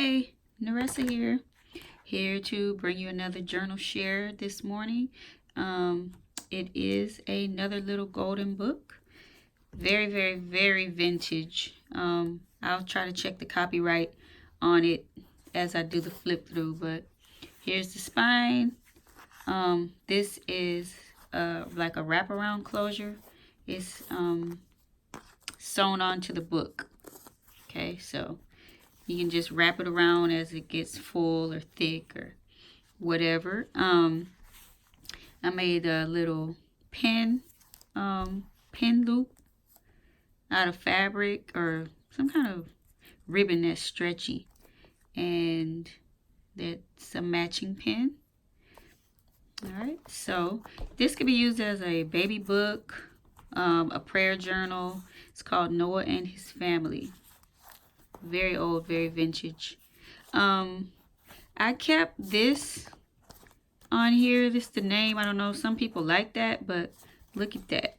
Hey, Naressa here to bring you another journal share this morning. It is another little golden book. Very, very, very vintage. I'll try to check the copyright on it as I do the flip through, but here's the spine. This is like a wraparound closure. It's sewn onto the book. Okay, so you can just wrap it around as it gets full or thick or whatever. I made a little pin loop out of fabric or some kind of ribbon that's stretchy, and that's a matching pin. Alright, so this could be used as a baby book, a prayer journal. It's called Noah and His Family. Very old, very vintage. I kept this on here. This is the name. I don't know. Some people like that, but look at that.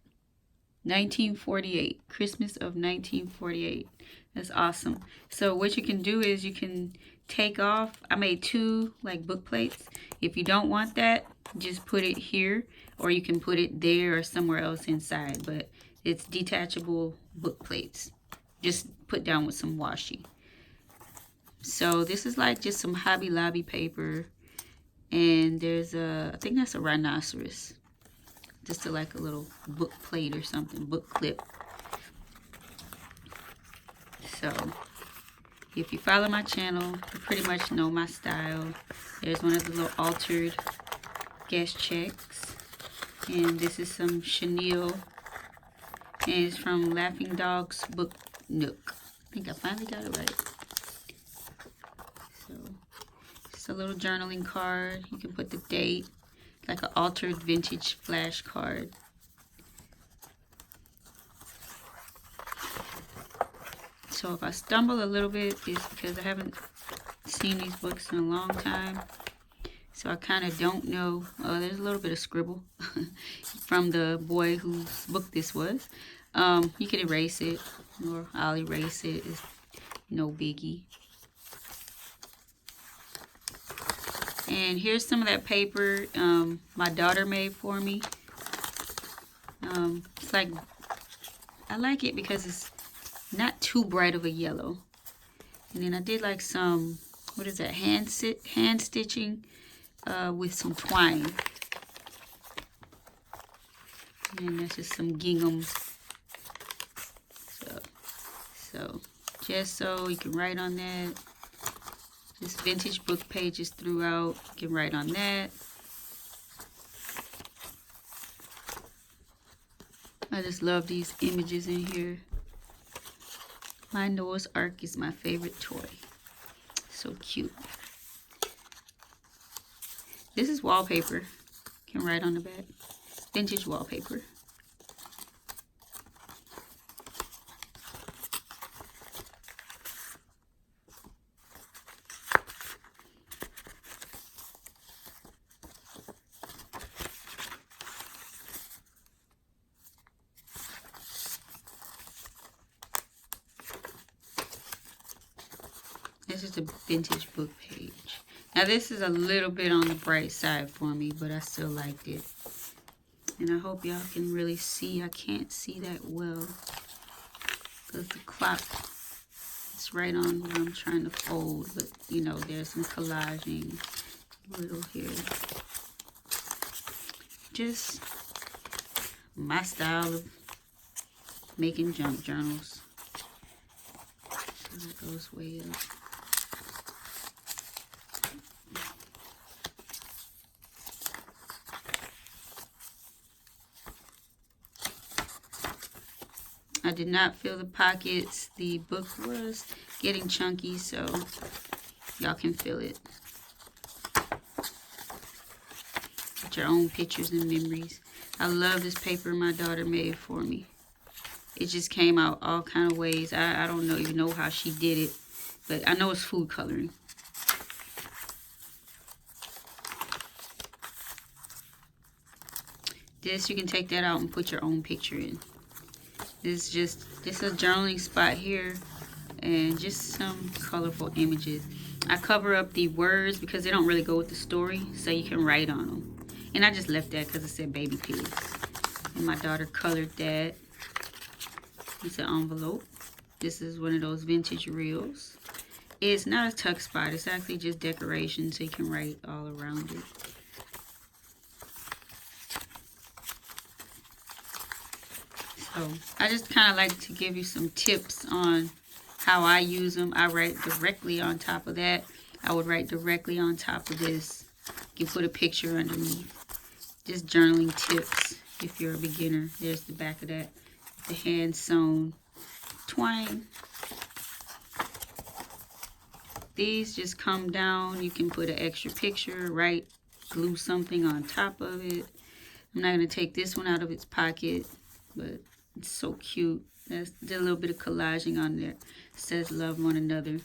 1948. Christmas of 1948. That's awesome. So what you can do is you can take off. I made two like book plates. If you don't want that, just put it here, or you can put it there or somewhere else inside. But it's detachable book plates. Just put down with some washi. So this is like just some Hobby Lobby paper, and there's a, I think that's a rhinoceros, just like a little book plate or something, book clip. So if you follow my channel, you pretty much know my style. There's one of the little altered guest checks, and this is some chenille, and it's from Laughing Dog's Book Nook. I think I finally got it right. So it's a little journaling card. You can put the date, like an altered vintage flash card. So if I stumble a little bit, it's because I haven't seen these books in a long time. So I kind of don't know. Oh, there's a little bit of scribble from the boy whose book this was. You can erase it, or I'll erase it. It's no biggie. And here's some of that paper my daughter made for me. It's like, I like it because it's not too bright of a yellow. And then I did like some, what is that, hand stitching with some twine. And that's just some gingham. So just so you can write on that. Just vintage book pages throughout. You can write on that. I just love these images in here. My Noah's Ark is my favorite toy. So cute. This is wallpaper. You can write on the back. Vintage wallpaper. This is a vintage book page. Now this is a little bit on the bright side for me, but I still liked it. And I hope y'all can really see. I can't see that well because the clock is right on where I'm trying to fold. But you know, there's some collaging little here. Just my style of making junk journals. So that goes way up. I did not fill the pockets. The book was getting chunky, so y'all can fill it. Put your own pictures and memories. I love this paper my daughter made for me. It just came out all kind of ways. I don't even know how she did it, but I know it's food coloring. This, you can take that out and put your own picture in. This is a journaling spot here, and just some colorful images. I cover up the words because they don't really go with the story, so you can write on them. And I just left that because it said baby pigs. And my daughter colored that. It's an envelope. This is one of those vintage reels. It's not a tuck spot. It's actually just decoration, so you can write all around it. So I just kind of like to give you some tips on how I use them. I write directly on top of that. I would write directly on top of this. You can put a picture underneath. Just journaling tips if you're a beginner. There's the back of that. The hand sewn twine. These just come down. You can put an extra picture, write, glue something on top of it. I'm not going to take this one out of its pocket, but it's so cute. Did a little bit of collaging on there. It says love one another. And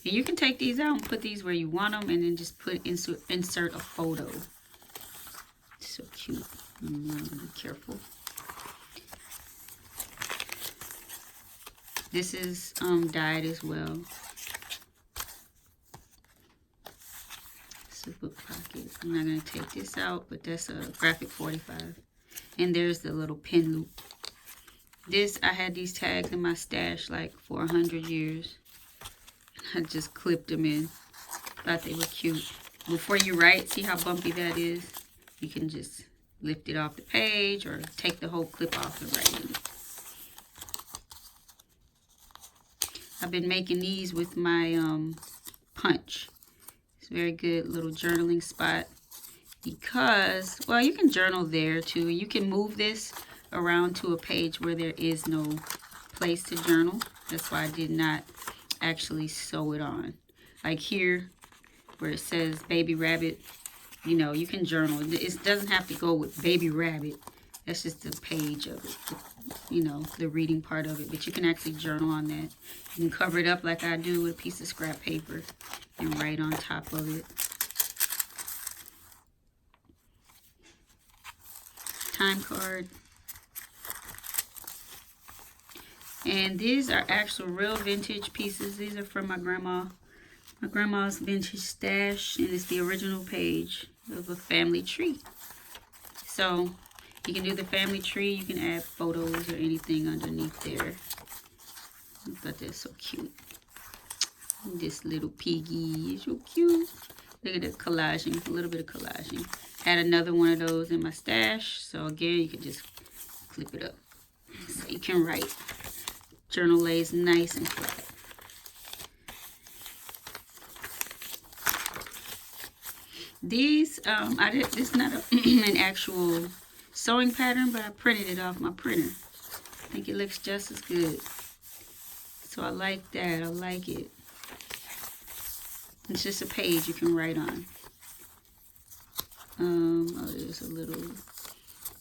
you can take these out and put these where you want them, and then just insert a photo. It's so cute. I'm going to be careful. This is dyed as well. It's a book pocket. I'm not going to take this out, but that's a graphic 45. And there's the little pin loop. This, I had these tags in my stash like for 100 years. I just clipped them in. Thought they were cute. Before you write, see how bumpy that is? You can just lift it off the page or take the whole clip off and write in it. I've been making these with my punch. It's a very good little journaling spot because, well, you can journal there too. You can move this around to a page where there is no place to journal. That's why I did not actually sew it on. Like here where it says baby rabbit, you know, you can journal. It doesn't have to go with baby rabbit. That's just the page of it, you know, the reading part of it. But you can actually journal on that. You can cover it up like I do with a piece of scrap paper and write on top of it. Time card. And these are actual real vintage pieces. These are from my grandma's vintage stash, and it's the original page of a family tree. So you can do the family tree. You can add photos or anything underneath there. I thought that's so cute. This little piggy is so cute. Look at the collaging, a little bit of collaging. Had another one of those in my stash. So again, you can just clip it up. So you can write. Journal lays nice and flat. These, this is not an actual sewing pattern, but I printed it off my printer. I think it looks just as good. So I like that. I like it. It's just a page you can write on. Oh, there's a little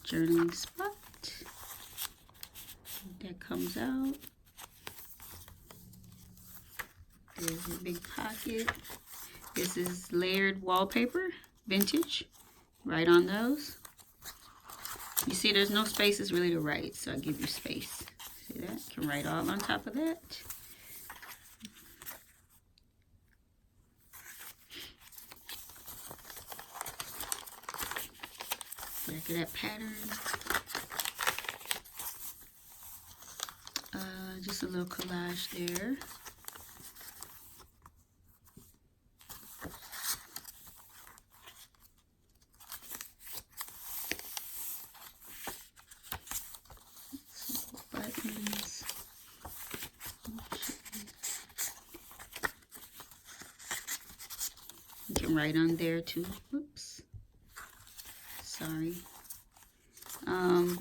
journaling spot. That comes out. There's a big pocket. This is layered wallpaper, vintage. Write on those. You see there's no spaces really to write, so I give you space. See that? You can write all on top of that. Back of that pattern. Just a little collage there. Buttons. You can write on there too. Oops. Sorry.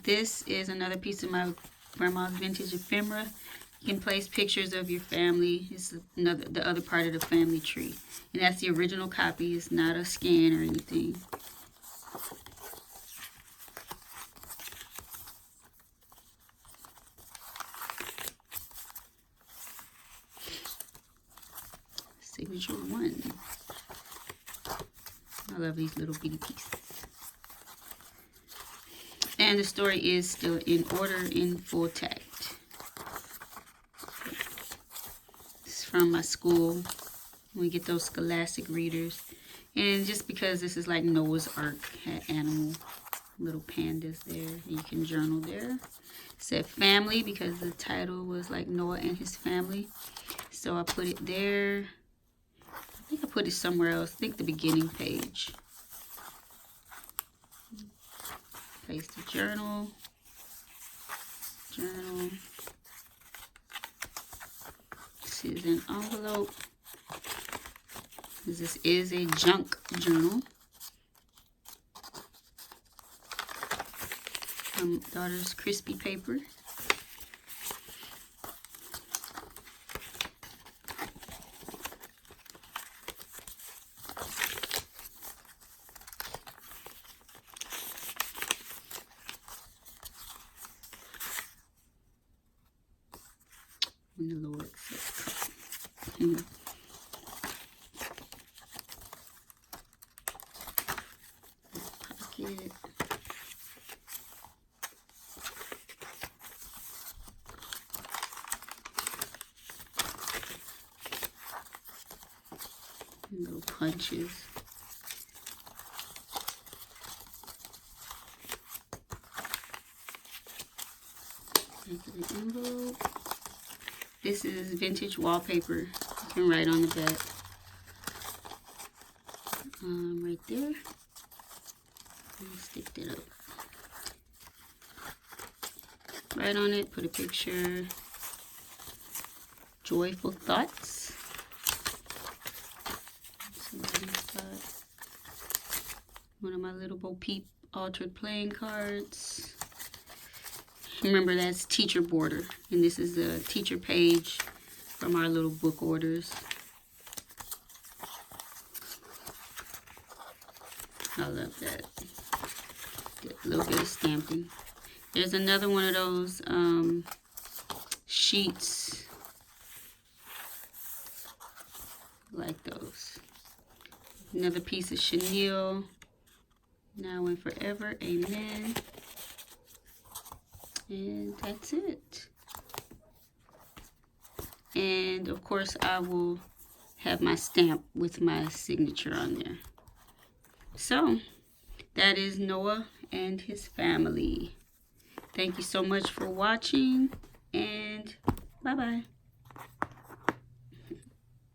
This is another piece of my grandma's vintage ephemera. You can place pictures of your family. It's the other part of the family tree. And that's the original copy. It's not a scan or anything. Signature 1. I love these little bitty pieces. And the story is still in order, in full text. from my school. We get those Scholastic readers. And just because this is like Noah's Ark, had animal little pandas there. You can journal there. It said family because the title was like Noah and his family. So I put it there. I think I put it somewhere else. I think the beginning page. Place the journal. Journal. This is an envelope. This is a junk journal. My daughter's crispy paper. And the Lord said, pocket. Little punches. Into the envelope. This is vintage wallpaper. You can write on the back. Right there. And stick that up. Write on it. Put a picture. Joyful thoughts. One of my little Bo Peep altered playing cards. Remember, that's teacher border, and this is the teacher page from our little book orders. I love that. Get a little bit of stamping. There's another one of those sheets like those. Another piece of chenille. Now and forever, amen. And that's it. And of course I will have my stamp with my signature on there. So that is Noah and his family. Thank you so much for watching, and bye-bye.